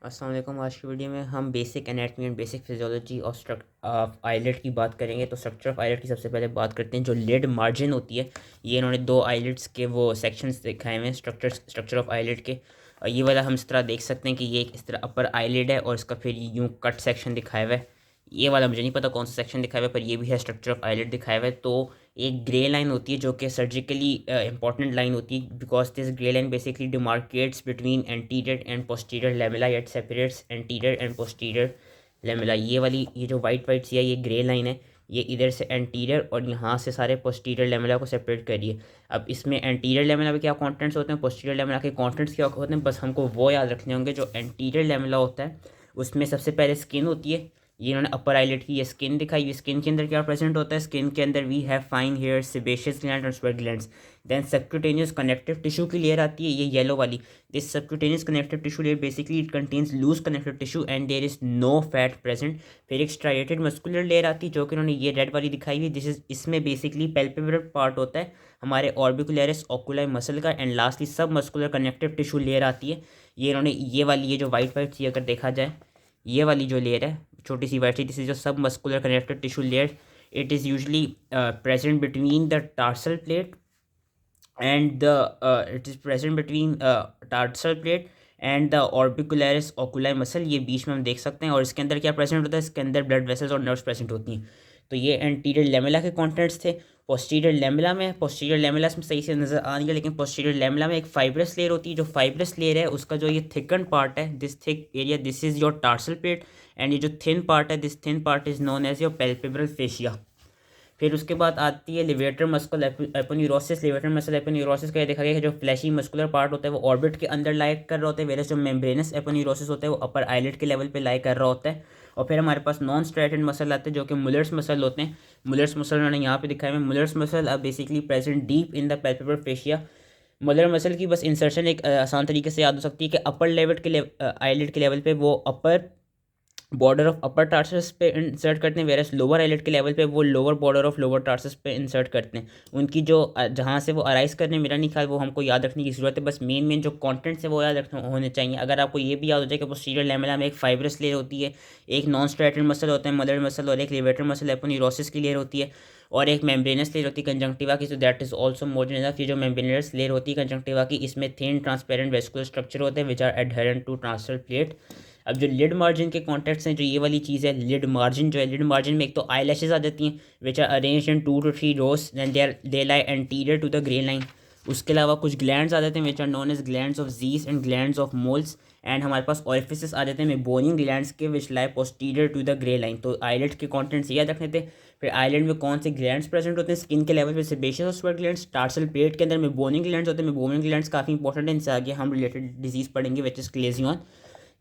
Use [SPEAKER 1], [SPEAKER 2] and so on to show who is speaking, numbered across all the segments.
[SPEAKER 1] अस्सलाम वालेकुम। आज की वीडियो में हम basic anatomy and basic physiology of eyelet की बात करेंगे। तो स्ट्रक्चर ऑफ आईलेट की सबसे पहले बात करते हैं। जो लिड मार्जिन होती है, ये इन्होंने दो आईलेट्स के वो सेक्शंस दिखाए हुए हैं स्ट्रक्चर ऑफ आईलेट के। और ये वाला हम इस तरह देख सकते हैं कि ये इस तरह अपर आईलिड है और इसका फिर यूँ कट सेक्शन दिखाया हुआ है। ये वाला मुझे नहीं पता कौन सा सेक्शन दिखाया हुआ है, पर ये भी है स्ट्रक्चर ऑफ आईलेट दिखाया हुआ है। तो एक ग्रे लाइन होती है जो कि सर्जिकली इंपॉर्टेंट लाइन होती है, because this grey line basically demarcates between anterior and posterior lamella, it separates anterior and posterior lamella. ये जो वाइट वाइट सी है, ये ग्रे लाइन है। ये इधर से एंटीरियर और यहाँ से सारे पोस्टीरियर लेमेला को सेपरेट करिए। अब इसमें एंटीरियर लेमेला में क्या कंटेंट्स होते हैं, पोस्टीरियर लेमेला के कंटेंट्स क्या होते हैं, बस हमको वो याद रखने होंगे। जो एंटीरियर लेमेला होता है उसमें सबसे पहले स्किन होती है। ये इन्होंने अपर आईलेट की ये स्किन दिखाई। ये स्किन के अंदर क्या प्रेजेंट होता है, स्किन के अंदर we have fine hair, sebaceous gland और sweat glands. Then subcutaneous connective tissue की लेयर आती है, ये येलो वाली। This subcutaneous connective tissue layer basically it contains loose connective tissue and there is no fat present. फिर एक striated muscular layer आती है जो कि उन्होंने ये रेड वाली दिखाई हुई। इसमें बेसिकली पैल्पेब्रल पार्ट होता है हमारे ऑर्बिकुलरिस ओकुलाई मसल का। एंड लास्टली सब मस्कुलर कनेक्टिव टिश्यू लेयर आती है। ये इन्होंने ये वाली, ये जो वाइट वाइट सी अगर देखा जाए, ये वाली जो लेयर है छोटी सी वाइट सी, दिस इज जो सब muscular connective tissue layer. It is usually present between the tarsal plate and the it is present between tarsal plate and the orbicularis oculi muscle. ये बीच में हम देख सकते हैं। और इसके अंदर क्या प्रेजेंट होता है, इसके अंदर ब्लड वेसल्स और नर्व्स प्रेजेंट होती हैं। तो ये एंटीरियर लेमेला के कंटेंट्स थे। पोस्टीरियर लेमेला में सही से नज़र आ नहीं है, लेकिन पोस्टीरियर लेमेला में एक फाइब्रस लेयर होती है। जो फाइब्रस लेयर है उसका जो ये थिकन पार्ट है, this thick area, this is your tarsal plate. And ये जो थिन पार्ट है, this thin part is known as your palpebral fascia. फिर उसके बाद आती है levator muscular aponeurosis. Levator muscular aponeurosis का ये देखा गया है, जो फ्लैशी मस्कुलर पार्ट होता है वो ऑर्बिट के अंदर लाई कर रहा होता है, वेरस जो मेम्ब्रेनस एपोन्यूरोसिस होता है वो अपर आईलेट के लेवल पे लाई कर रहा होता है। और फिर हमारे पास नॉन स्ट्रेटेड मसल आते हैं जो कि मुलर्स मसल होते हैं। मुलर्स मसल उन्होंने यहाँ पे दिखाए हुए। मुलर्स मसल अब basically present deep in the palpebral fascia. Muller muscle की बस इंसर्शन एक आसान तरीके से याद हो सकती है कि अपर लेवल के आईलेट के लेवल पे वो upper border of upper tarsus पे इंसर्ट करते हैं, वेरस लोअर आईलेट के लेवल पे वो lower border of lower tarsus पे इंसर्ट करते हैं। उनकी जो जहाँ से वो अराइज करने, मेरा नहीं ख्याल वो हमको याद रखने की ज़रूरत है। बस मेन जो कॉन्टेंट्स है वो याद रखने होने चाहिए। अगर आपको ये भी याद हो जाए कि पोस्टीरियर लेमेला में एक फाइब्रस लेयर होती है, एक नॉन स्ट्रेटेड मसल होता है मदर मसल, और एक लिवेटर मसल एपोन्यूरोसिस की लेयर होती है, और एक मेम्ब्रेनस लेयर होती है कंजंक्टिवा की। So that is also more than enough. ये जो मेम्ब्रेनस लेयर होती है कंजंक्टिवा की, इसमें थिन ट्रांसपेरेंट वेस्कुलर स्ट्रक्चर होते हैं which are adherent to tarsal plate. अब जो लिड मार्जिन के कॉन्टेक्ट्स हैं, जो ये वाली चीज़ है लिड मार्जिन, जो है लिड मार्जिन में एक तो आई लैशेज आ जाती हैं which are arranged in 2 to 3 rows, then they lie anterior to the grey line. उसके अलावा कुछ ग्लैंड्स आ जाते हैं which are known as glands of Zeis and glands of Moll's. And हमारे पास ऑरिफिसेस आ जाते हैं मेबोनियन ग्लैंड्स के which lie posterior to the grey line. तो आईलेट के कॉन्टेंट्स याद रखने थे। फिर आईलेट में कौन से ग्लैंड्स प्रेजेंट होते हैं, स्किन के लेवल पे सेबेशियस और स्वेट ग्लैंड्स। टार्सल प्लेट के अंदर मेबोनियन ग्लैंड्स होते हैं। मेबोनियन ग्लैंड्स काफ़ी इंपॉर्टेंट है, इनसे आगे हम रिलेटेड डिजीज़ पढ़ेंगे which is Claisen.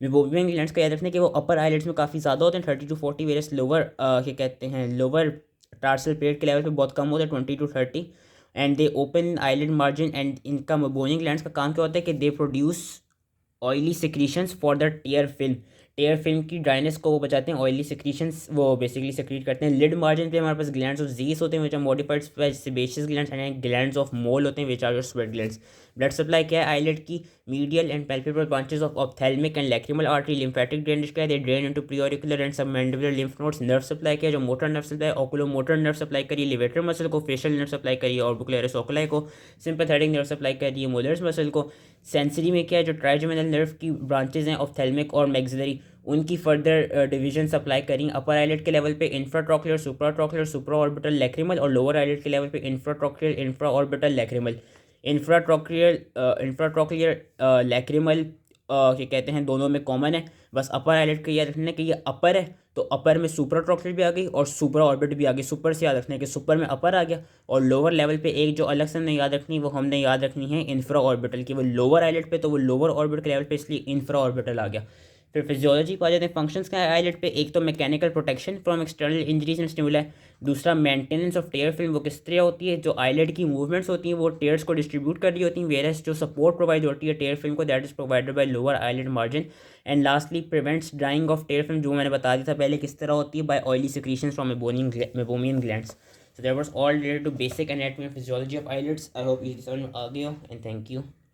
[SPEAKER 1] Meibomian glands का याद रखने कि वो अपर आईलेट्स में काफ़ी ज़्यादा होते हैं 30 to 40, वेरस लोअर क्या कहते हैं लोअर टार्सल प्लेट के लेवल पे बहुत कम होते हैं 20 to 30। And they open eyelid margin. And इनका मेबोनियन ग्लैंड्स का काम क्या होता है कि they produce oily secretions for the tear film. Tear film की ड्राइनेस को वो बचाते हैं, ऑयली सिक्रीशंस वो बेसिकली सिक्रीट करते हैं। लिड मार्जिन पे हमारे पास ग्लैंड्स ऑफ जीस होते हैं which are modified by sebaceous glands, and glands of Moll होते हैं which are your sweat glands. Blood supply क्या है आईलेट की, medial and palpebral branches of ophthalmic and lacrimal artery. Lymphatic drainage क्या है, they drain into preauricular and submandibular lymph nodes. Nerve supply क्या है, जो motor nerve supply, oculomotor nerve supply करिए levator muscle को, फेशियल नर्व सप्लाई करिए orbicularis oculi को, sympathetic nerve supply करिए मोलर्स मसल को। सेंसरी में क्या है, जो ट्राइजेमिनल नर्व की ब्रांचेज हैं ऑप्थेल्मिक और मैक्सिलरी, उनकी फर्दर डिवीजन सप्लाई करें। अपर आईलेट के लेवल पे इंफ्राट्रॉक्युलर, सुप्राट्रॉक्युलर, सुप्रा ऑर्बिटल, लैक्रिमल, और लोअर आईलेट के लेवल पे इंफ्राट्रॉक्युलर, इंफ्रा ऑर्बिटल, लैक्रिमल। इंफ्राट्रॉक्युलर लैक्रिमल क्या कहते हैं दोनों में कॉमन है। बस अपर आईलेट का याद रखना है कि ये अपर है, तो अपर में सुप्राट्रॉक्युलर भी आ गई और सुप्रा ऑर्बिट भी आ गई। सुपर से याद रखना है कि सुपर में अपर आ गया। और लोअर लेवल पे एक जो अलग से हमने याद रखनी है वो हमने याद रखनी है इंफ्रा ऑर्बिटल की। वो लोअर आईलेट पे, तो वो लोअर ऑर्बिट के लेवल पे, इसलिए इंफ्रा ऑर्बिटल आ गया। फिर फिजियोलॉजी पे आ जाते हैं। फंक्शंस का है आईलेट पे, एक तो mechanical protection from external injuries and stimuli, दूसरा मेंटेनेंस ऑफ टेयर फिल्म। वो किस तरह होती है, जो आईलेट की मूवमेंट्स होती हैं वो टेयर्स को डिस्ट्रीब्यूट कर रही होती हैं, वेरस जो सपोर्ट प्रोवाइड होती है टेयर फिल्म को, that is provided by lower eyelid margin. And lastly prevents drying of tear film, जो मैंने बता दिया था पहले किस तरह होती है, by oily secretions from meibomian glands. So that was all related to basic anatomy and physiology of eyelids. I hope ये समझ में आ गया, and thank you.